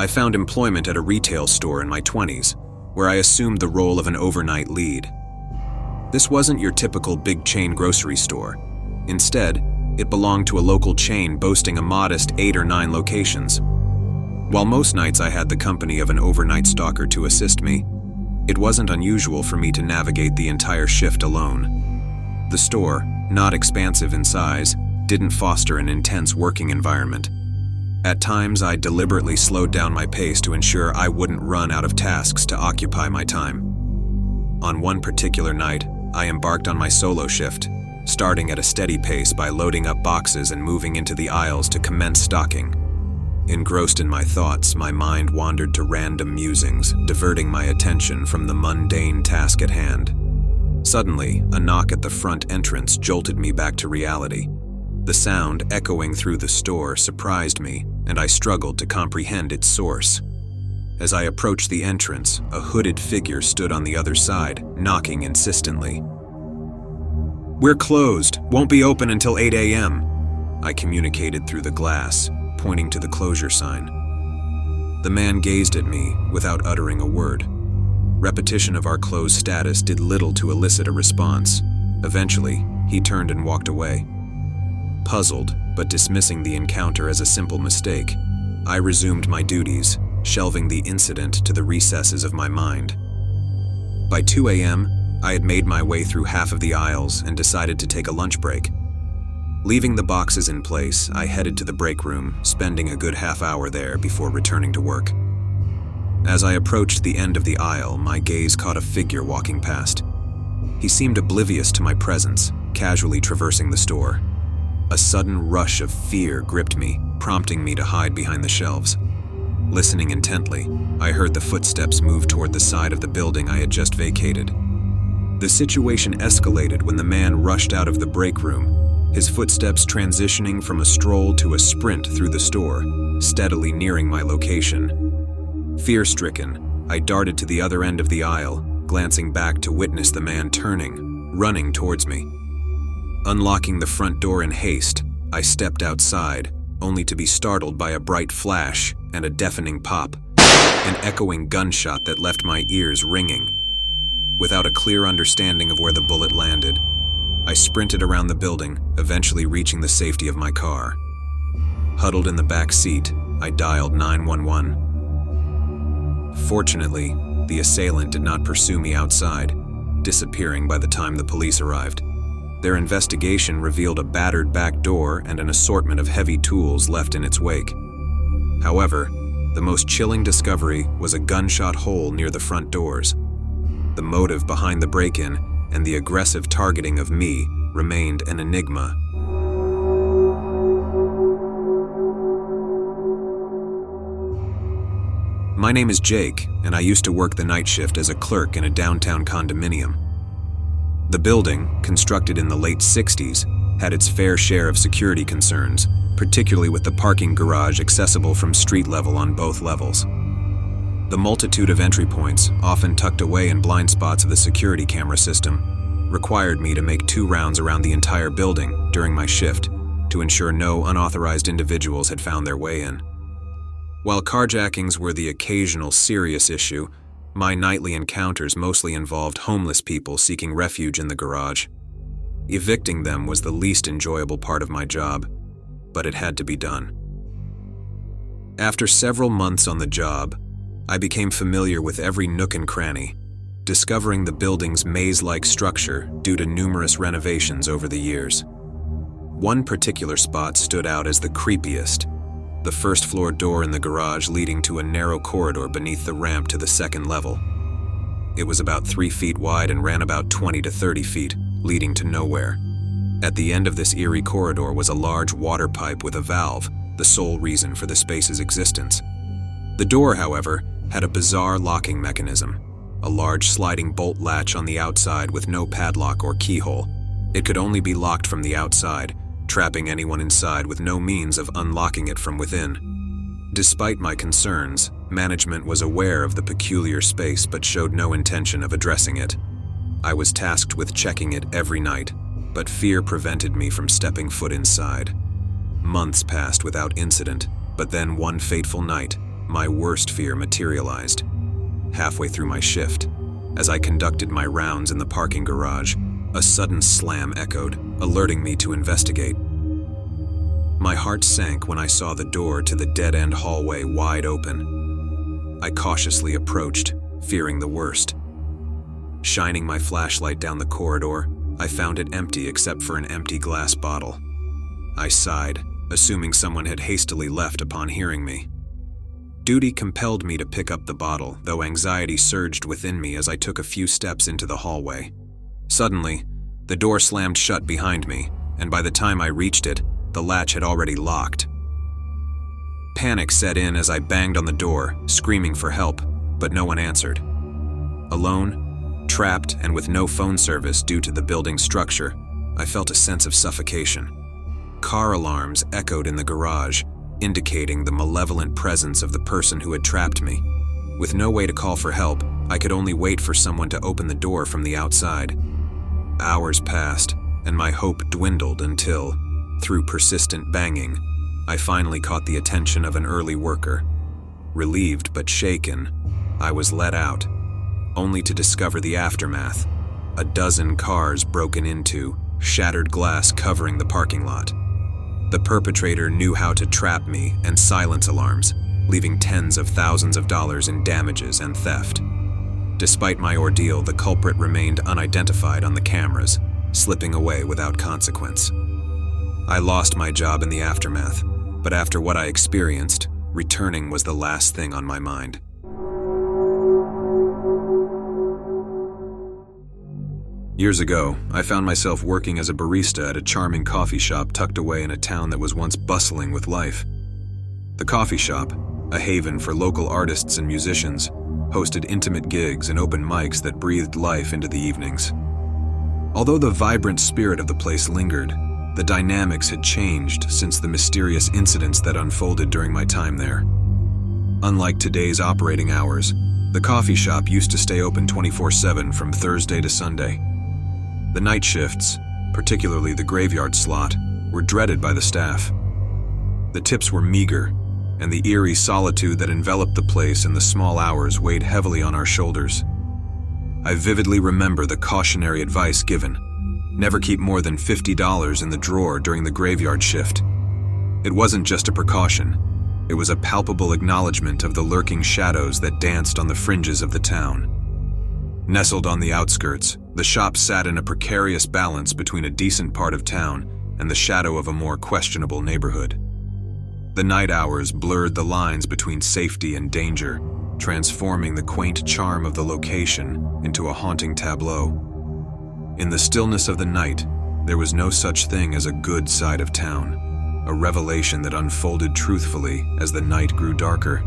I found employment at a retail store in my 20s, where I assumed the role of an overnight lead. This wasn't your typical big chain grocery store. Instead, it belonged to a local chain boasting a modest 8 or 9 locations. While most nights I had the company of an overnight stalker to assist me, it wasn't unusual for me to navigate the entire shift alone. The store, not expansive in size, didn't foster an intense working environment. At times, I deliberately slowed down my pace to ensure I wouldn't run out of tasks to occupy my time. On one particular night, I embarked on my solo shift, starting at a steady pace by loading up boxes and moving into the aisles to commence stocking. Engrossed in my thoughts, my mind wandered to random musings, diverting my attention from the mundane task at hand. Suddenly, a knock at the front entrance jolted me back to reality. The sound echoing through the store surprised me, and I struggled to comprehend its source. As I approached the entrance, a hooded figure stood on the other side, knocking insistently. "We're closed. Won't be open until 8 a.m., I communicated through the glass, pointing to the closure sign. The man gazed at me without uttering a word. Repetition of our closed status did little to elicit a response. Eventually, he turned and walked away. Puzzled, but dismissing the encounter as a simple mistake, I resumed my duties, shelving the incident to the recesses of my mind. By 2 a.m., I had made my way through half of the aisles and decided to take a lunch break. Leaving the boxes in place, I headed to the break room, spending a good half hour there before returning to work. As I approached the end of the aisle, my gaze caught a figure walking past. He seemed oblivious to my presence, casually traversing the store. A sudden rush of fear gripped me, prompting me to hide behind the shelves. Listening intently, I heard the footsteps move toward the side of the building I had just vacated. The situation escalated when the man rushed out of the break room, his footsteps transitioning from a stroll to a sprint through the store, steadily nearing my location. Fear-stricken, I darted to the other end of the aisle, glancing back to witness the man turning, running towards me. Unlocking the front door in haste, I stepped outside, only to be startled by a bright flash and a deafening pop, an echoing gunshot that left my ears ringing. Without a clear understanding of where the bullet landed, I sprinted around the building, eventually reaching the safety of my car. Huddled in the back seat, I dialed 911. Fortunately, the assailant did not pursue me outside, disappearing by the time the police arrived. Their investigation revealed a battered back door and an assortment of heavy tools left in its wake. However, the most chilling discovery was a gunshot hole near the front doors. The motive behind the break-in and the aggressive targeting of me remained an enigma. My name is Jake, and I used to work the night shift as a clerk in a downtown condominium. The building, constructed in the late 60s, had its fair share of security concerns, particularly with the parking garage accessible from street level on both levels. The multitude of entry points, often tucked away in blind spots of the security camera system, required me to make 2 rounds around the entire building during my shift to ensure no unauthorized individuals had found their way in. While carjackings were the occasional serious issue, my nightly encounters mostly involved homeless people seeking refuge in the garage. Evicting them was the least enjoyable part of my job, but it had to be done. After several months on the job, I became familiar with every nook and cranny, discovering the building's maze-like structure due to numerous renovations over the years. One particular spot stood out as the creepiest: the first-floor door in the garage leading to a narrow corridor beneath the ramp to the second level. It was about 3 feet wide and ran about 20 to 30 feet, leading to nowhere. At the end of this eerie corridor was a large water pipe with a valve, the sole reason for the space's existence. The door, however, had a bizarre locking mechanism, a large sliding bolt latch on the outside with no padlock or keyhole. It could only be locked from the outside, trapping anyone inside with no means of unlocking it from within. Despite my concerns, management was aware of the peculiar space but showed no intention of addressing it. I was tasked with checking it every night, but fear prevented me from stepping foot inside. Months passed without incident, but then one fateful night, my worst fear materialized. Halfway through my shift, as I conducted my rounds in the parking garage, a sudden slam echoed, alerting me to investigate. My heart sank when I saw the door to the dead-end hallway wide open. I cautiously approached, fearing the worst. Shining my flashlight down the corridor, I found it empty except for an empty glass bottle. I sighed, assuming someone had hastily left upon hearing me. Duty compelled me to pick up the bottle, though anxiety surged within me as I took a few steps into the hallway. Suddenly, the door slammed shut behind me, and by the time I reached it, the latch had already locked. Panic set in as I banged on the door, screaming for help, but no one answered. Alone, trapped, and with no phone service due to the building's structure, I felt a sense of suffocation. Car alarms echoed in the garage, indicating the malevolent presence of the person who had trapped me. With no way to call for help, I could only wait for someone to open the door from the outside. Hours passed, and my hope dwindled until, through persistent banging, I finally caught the attention of an early worker. Relieved but shaken, I was let out, only to discover the aftermath. A dozen cars broken into, shattered glass covering the parking lot. The perpetrator knew how to trap me and silence alarms, leaving tens of thousands of dollars in damages and theft. Despite my ordeal, the culprit remained unidentified on the cameras, slipping away without consequence. I lost my job in the aftermath, but after what I experienced, returning was the last thing on my mind. Years ago, I found myself working as a barista at a charming coffee shop tucked away in a town that was once bustling with life. The coffee shop, a haven for local artists and musicians, hosted intimate gigs and open mics that breathed life into the evenings. Although the vibrant spirit of the place lingered, the dynamics had changed since the mysterious incidents that unfolded during my time there. Unlike today's operating hours, the coffee shop used to stay open 24/7 from Thursday to Sunday. The night shifts, particularly the graveyard slot, were dreaded by the staff. The tips were meager, and the eerie solitude that enveloped the place in the small hours weighed heavily on our shoulders. I vividly remember the cautionary advice given: never keep more than $50 in the drawer during the graveyard shift. It wasn't just a precaution, it was a palpable acknowledgement of the lurking shadows that danced on the fringes of the town. Nestled on the outskirts, the shop sat in a precarious balance between a decent part of town and the shadow of a more questionable neighborhood. The night hours blurred the lines between safety and danger, transforming the quaint charm of the location into a haunting tableau. In the stillness of the night, there was no such thing as a good side of town, a revelation that unfolded truthfully as the night grew darker.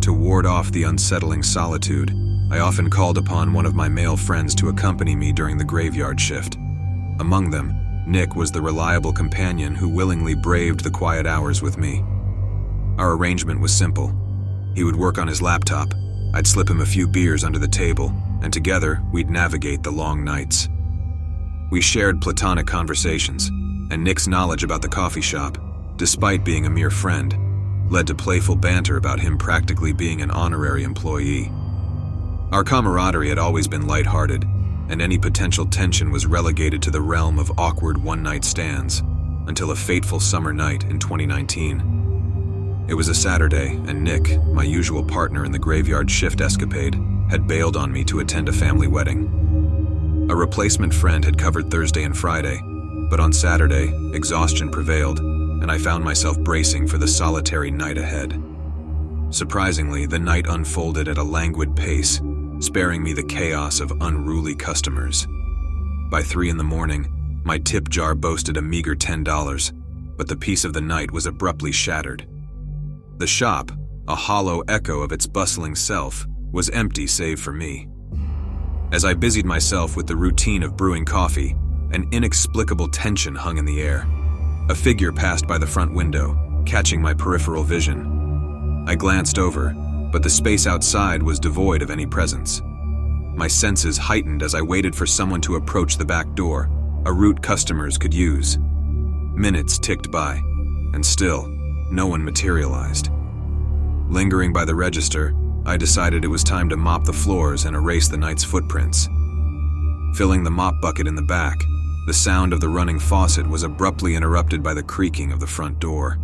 To ward off the unsettling solitude, I often called upon one of my male friends to accompany me during the graveyard shift. Among them, Nick was the reliable companion who willingly braved the quiet hours with me. Our arrangement was simple. He would work on his laptop, I'd slip him a few beers under the table, and together we'd navigate the long nights. We shared platonic conversations, and Nick's knowledge about the coffee shop, despite being a mere friend, led to playful banter about him practically being an honorary employee. Our camaraderie had always been lighthearted, and any potential tension was relegated to the realm of awkward one-night stands, until a fateful summer night in 2019. It was a Saturday, and Nick, my usual partner in the graveyard shift escapade, had bailed on me to attend a family wedding. A replacement friend had covered Thursday and Friday, but on Saturday, exhaustion prevailed, and I found myself bracing for the solitary night ahead. Surprisingly, the night unfolded at a languid pace, sparing me the chaos of unruly customers. By 3 a.m, my tip jar boasted a meager $10, but the peace of the night was abruptly shattered. The shop, a hollow echo of its bustling self, was empty save for me. As I busied myself with the routine of brewing coffee, an inexplicable tension hung in the air. A figure passed by the front window, catching my peripheral vision. I glanced over, but the space outside was devoid of any presence. My senses heightened as I waited for someone to approach the back door, a route customers could use. Minutes ticked by, and still, no one materialized. Lingering by the register, I decided it was time to mop the floors and erase the night's footprints. Filling the mop bucket in the back, the sound of the running faucet was abruptly interrupted by the creaking of the front door.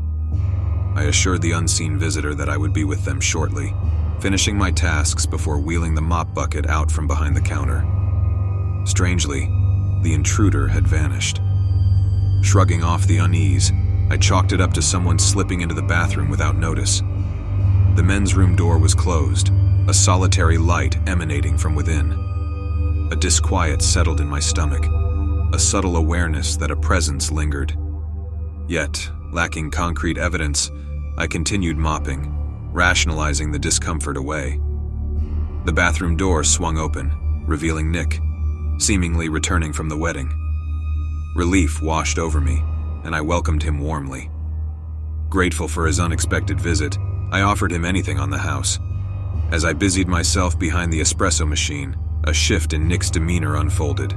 I assured the unseen visitor that I would be with them shortly, finishing my tasks before wheeling the mop bucket out from behind the counter. Strangely, the intruder had vanished. Shrugging off the unease, I chalked it up to someone slipping into the bathroom without notice. The men's room door was closed, a solitary light emanating from within. A disquiet settled in my stomach, a subtle awareness that a presence lingered. Yet, lacking concrete evidence, I continued mopping, rationalizing the discomfort away. The bathroom door swung open, revealing Nick, seemingly returning from the wedding. Relief washed over me, and I welcomed him warmly. Grateful for his unexpected visit, I offered him anything on the house. As I busied myself behind the espresso machine, a shift in Nick's demeanor unfolded.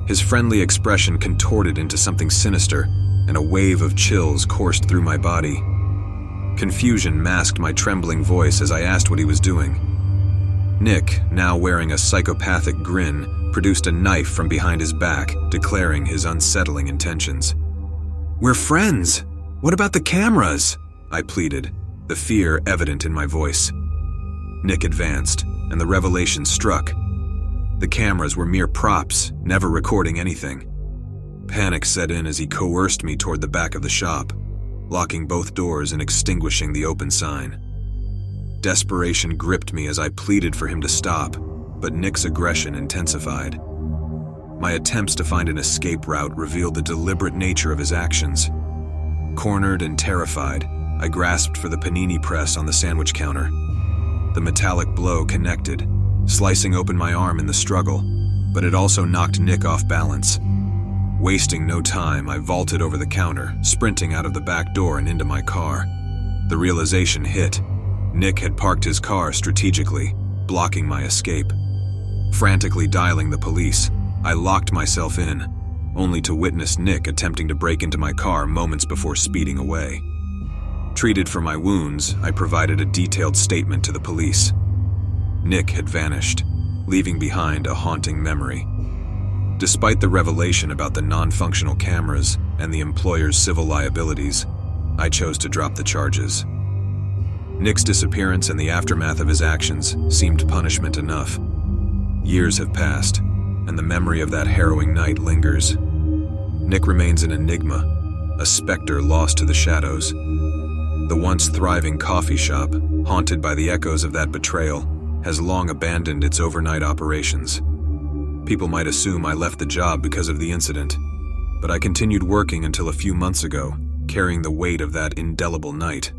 His friendly expression contorted into something sinister, and a wave of chills coursed through my body. Confusion masked my trembling voice as I asked what he was doing. Nick, now wearing a psychopathic grin, produced a knife from behind his back, declaring his unsettling intentions. "We're friends! What about the cameras?" I pleaded, the fear evident in my voice. Nick advanced, and the revelation struck. The cameras were mere props, never recording anything. Panic set in as he coerced me toward the back of the shop, locking both doors and extinguishing the open sign. Desperation gripped me as I pleaded for him to stop, but Nick's aggression intensified. My attempts to find an escape route revealed the deliberate nature of his actions. Cornered and terrified, I grasped for the panini press on the sandwich counter. The metallic blow connected, slicing open my arm in the struggle, but it also knocked Nick off balance. Wasting no time, I vaulted over the counter, sprinting out of the back door and into my car. The realization hit. Nick had parked his car strategically, blocking my escape. Frantically dialing the police, I locked myself in, only to witness Nick attempting to break into my car moments before speeding away. Treated for my wounds, I provided a detailed statement to the police. Nick had vanished, leaving behind a haunting memory. Despite the revelation about the non-functional cameras and the employer's civil liabilities, I chose to drop the charges. Nick's disappearance and the aftermath of his actions seemed punishment enough. Years have passed, and the memory of that harrowing night lingers. Nick remains an enigma, a specter lost to the shadows. The once thriving coffee shop, haunted by the echoes of that betrayal, has long abandoned its overnight operations. People might assume I left the job because of the incident, but I continued working until a few months ago, carrying the weight of that indelible night.